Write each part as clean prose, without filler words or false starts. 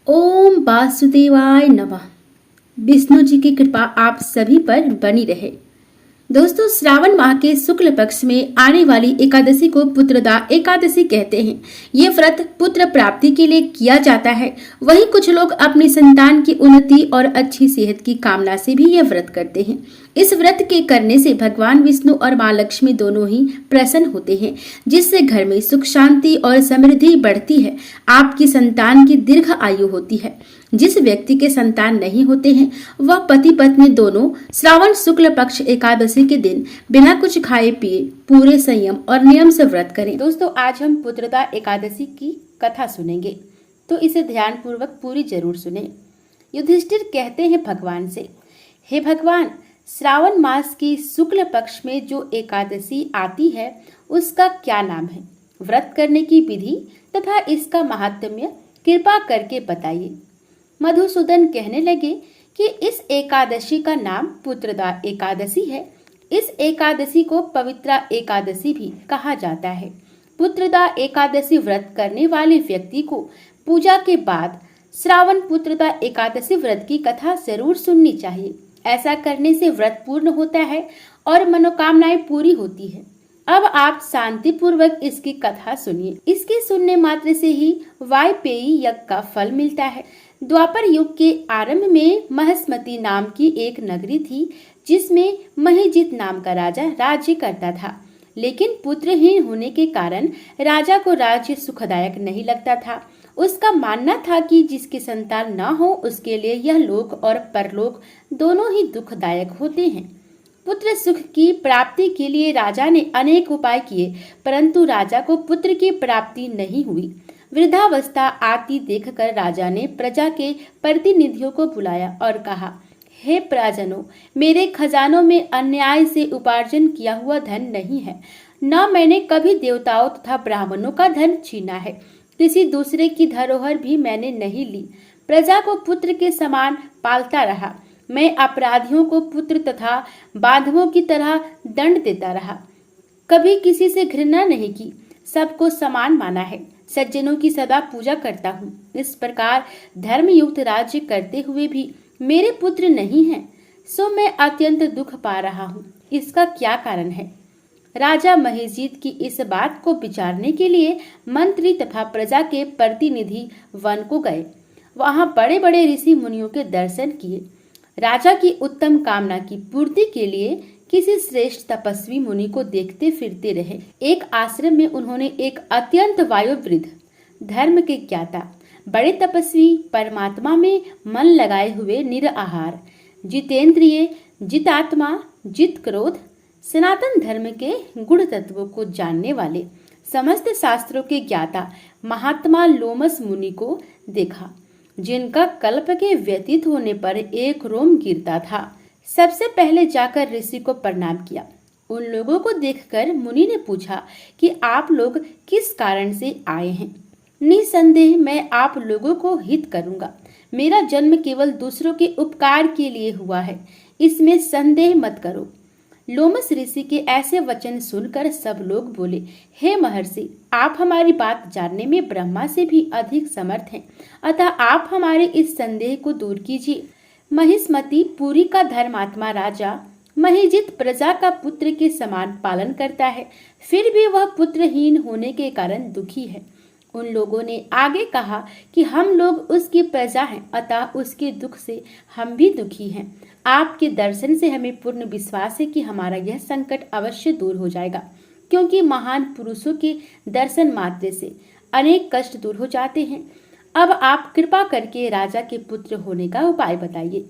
ओम वासुदेवाय नमः। विष्णु जी की कृपा आप सभी पर बनी रहे। दोस्तों, श्रावण माह के शुक्ल पक्ष में आने वाली एकादशी को पुत्रदा एकादशी कहते हैं। ये व्रत पुत्र प्राप्ति के लिए किया जाता है। वहीं कुछ लोग अपनी संतान की उन्नति और अच्छी सेहत की कामना से भी यह व्रत करते हैं। इस व्रत के करने से भगवान विष्णु और माँ लक्ष्मी दोनों ही प्रसन्न होते हैं, जिससे घर में सुख शांति और समृद्धि बढ़ती है। आपकी संतान की दीर्घ आयु होती है। जिस व्यक्ति के संतान नहीं होते हैं, वह पति पत्नी दोनों श्रावण शुक्ल पक्ष एकादशी के दिन बिना कुछ खाए पिए पूरे संयम और नियम से व्रत करें। दोस्तों, आज हम पुत्रदा एकादशी की कथा सुनेंगे, तो इसे ध्यान पूर्वक पूरी जरूर सुने। युधिष्ठिर कहते हैं भगवान से, हे भगवान, श्रावण मास की शुक्ल पक्ष में जो एकादशी आती है उसका क्या नाम है? व्रत करने की विधि तथा इसका महात्म्य कृपा करके बताइए। मधुसूदन कहने लगे कि इस एकादशी का नाम पुत्रदा एकादशी है। इस एकादशी को पवित्रा एकादशी भी कहा जाता है। पुत्रदा एकादशी व्रत करने वाले व्यक्ति को पूजा के बाद श्रावण पुत्रदा एकादशी व्रत की कथा जरूर सुननी चाहिए। ऐसा करने से व्रत पूर्ण होता है और मनोकामनाएं पूरी होती है। अब आप शांति पूर्वक इसकी कथा सुनिए। इसके सुनने मात्र से ही वायपेयी यज्ञ का फल मिलता है। द्वापर युग के आरंभ में महस्मती नाम की एक नगरी थी, जिसमें महिजित नाम का राजा राज्य करता था। लेकिन पुत्रहीन होने के कारण राजा को राज्य सुखदायक नहीं लगता था। उसका मानना था कि जिसकी संतान न हो उसके लिए यह लोक और परलोक दोनों ही दुखदायक होते हैं। पुत्र सुख की प्राप्ति के लिए राजा ने अनेक उपाय किए, परंतु राजा को पुत्र की प्राप्ति नहीं हुई। वृद्धावस्था आती देखकर राजा ने प्रजा के प्रतिनिधियों को बुलाया और कहा, हे प्रजनों, मेरे खजानों में अन्याय से उपार्जन किया हुआ धन नहीं है। न मैंने कभी देवताओं तथा ब्राह्मणों का धन छीना है। किसी दूसरे की धरोहर भी मैंने नहीं ली। प्रजा को पुत्र के समान पालता रहा। मैं अपराधियों को पुत्र तथा बांधवों की तरह दंड देता रहा। कभी किसी से घृणा नहीं की, सबको समान माना है। सज्जनों की सदा पूजा करता हूँ। इस प्रकार धर्मयुक्त राज्य करते हुए भी मेरे पुत्र नहीं हैं, सो मैं अत्यंत दुख पा रहा हूँ। इसका क्या कारण है? राजा महिजीत की इस बात को विचारने के लिए मंत्री तथा प्रजा के प्रतिनिधि वन को गए। वहां बड़े बड़े ऋषि मुनियों के दर्शन किए। राजा की उत्तम कामना की पूर्ति के लिए किसी श्रेष्ठ तपस्वी मुनि को देखते फिरते रहे। एक आश्रम में उन्होंने एक अत्यंत वायुवृद्ध, धर्म के ज्ञाता, बड़े तपस्वी, परमात्मा में मन लगाए हुए, निराहार, जितेंद्रिय, जितात्मा, जित क्रोध, सनातन धर्म के गुण तत्वों को जानने वाले, समस्त शास्त्रों के ज्ञाता महात्मा लोमस मुनि को देखा, जिनका कल्प के व्यतीत होने पर एक रोम गिरता था। सबसे पहले जाकर ऋषि को प्रणाम किया। उन लोगों को देखकर मुनि ने पूछा कि आप लोग किस कारण से आए हैं? निसंदेह मैं आप लोगों को हित करूंगा। मेरा जन्म केवल दूसरों के उपकार के लिए हुआ है, इसमें संदेह मत करो। लोमस ऋषि के ऐसे वचन सुनकर सब लोग बोले, हे महर्षि, आप हमारी बात जानने में ब्रह्मा से भी अधिक समर्थ हैं, अतः आप हमारे इस संदेह को दूर कीजिए। महिष्मती पुरी का धर्मात्मा राजा महिजित प्रजा का पुत्र के समान पालन करता है, फिर भी वह पुत्रहीन होने के कारण दुखी है। उन लोगों ने आगे कहा कि हम लोग उसकी प्रजा हैं, अतः उसके दुख से हम भी दुखी हैं। आपके दर्शन से हमें पूर्ण विश्वास है कि हमारा यह संकट अवश्य दूर हो जाएगा, क्योंकि महान पुरुषों के दर्शन मात्र से अनेक कष्ट दूर हो जाते हैं। अब आप कृपा करके राजा के पुत्र होने का उपाय बताइए।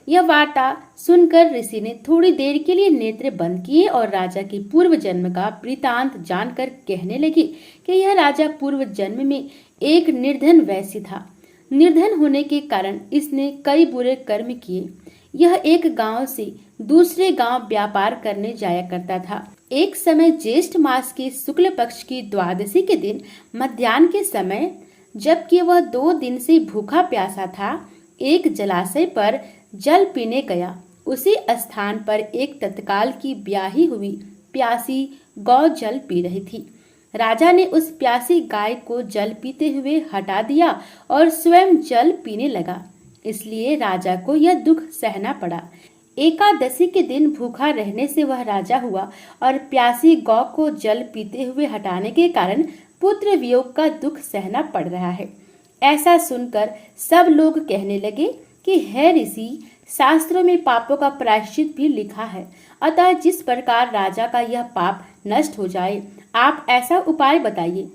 यह वार्ता सुनकर ऋषि ने थोड़ी देर के लिए नेत्र बंद किए और राजा के पूर्व जन्म का वृतांत जानकर कहने लगे कि यह राजा पूर्व जन्म में एक निर्धन वैश्य था। निर्धन होने के कारण इसने कई बुरे कर्म किए। यह एक गांव से दूसरे गांव व्यापार करने जाया करता था। एक समय ज्येष्ठ मास के शुक्ल पक्ष की द्वादशी के दिन मध्याह्न के समय, जबकि वह 2 दिन से भूखा प्यासा था, एक जलाशय पर जल पीने गया। उसी स्थान पर एक तत्काल की ब्याही हुई प्यासी गौ जल पी रही थी। राजा ने उस प्यासी गाय को जल पीते हुए हटा दिया और स्वयं जल पीने लगा। इसलिए राजा को यह दुख सहना पड़ा। एकादशी के दिन भूखा रहने से वह राजा हुआ और प्यासी गौ को जल पीते हुए हटाने के कारण पुत्र वियोग का दुख सहना पड़ रहा है। ऐसा सुनकर सब लोग कहने लगे कि हे ऋषि, शास्त्रों में पापों का प्रायश्चित भी लिखा है, अतः जिस प्रकार राजा का यह पाप नष्ट हो जाए, आप ऐसा उपाय बताइए।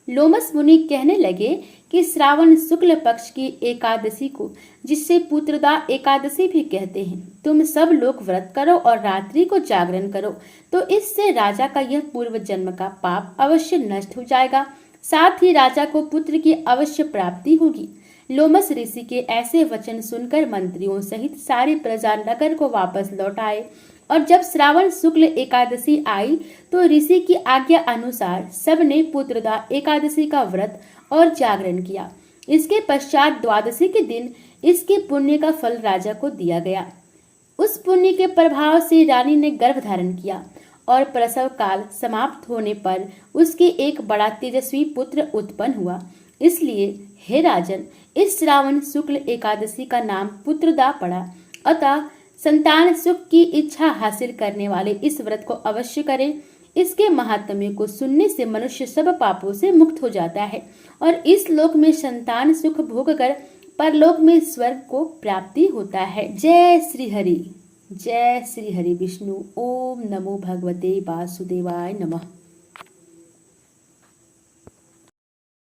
लोमस मुनि कहने लगे कि श्रावण शुक्ल पक्ष की एकादशी को, जिसे पुत्रदा एकादशी भी कहते हैं, तुम सब लोग व्रत करो और रात्रि को जागरण करो, तो इससे राजा का यह पूर्व जन्म का पाप अवश्य नष्ट हो जाएगा, साथ ही राजा को पुत्र की अवश्य प्राप्ति होगी। लोमस ऋषि के ऐसे वचन सुनकर मंत्रियों सहित सारी प्रजा नगर को वापस लौट आए और जब श्रावण शुक्ल एकादशी आई तो ऋषि की आज्ञा अनुसार सबने पुत्रदा एकादशी का व्रत और जागरण किया। इसके पश्चात द्वादशी के दिन इसके पुण्य का फल राजा को दिया गया। उस पुण्य के प्रभाव से रानी ने गर्भ धारण किया और प्रसव काल समाप्त होने पर उसके एक बड़ा तेजस्वी पुत्र उत्पन्न हुआ। इसलिए हे राजन, इस श्रावण शुक्ल एकादशी का नाम पुत्रदा पड़ा। अतः संतान सुख की इच्छा हासिल करने वाले इस व्रत को अवश्य करें। इसके महात्म्य को सुनने से मनुष्य सब पापों से मुक्त हो जाता है और इस लोक में संतान सुख भोग कर परलोक में स्वर्ग को प्राप्ति होता है। जय श्री हरि, जय श्री हरि विष्णु। ओम नमो भगवते वासुदेवाय नमः।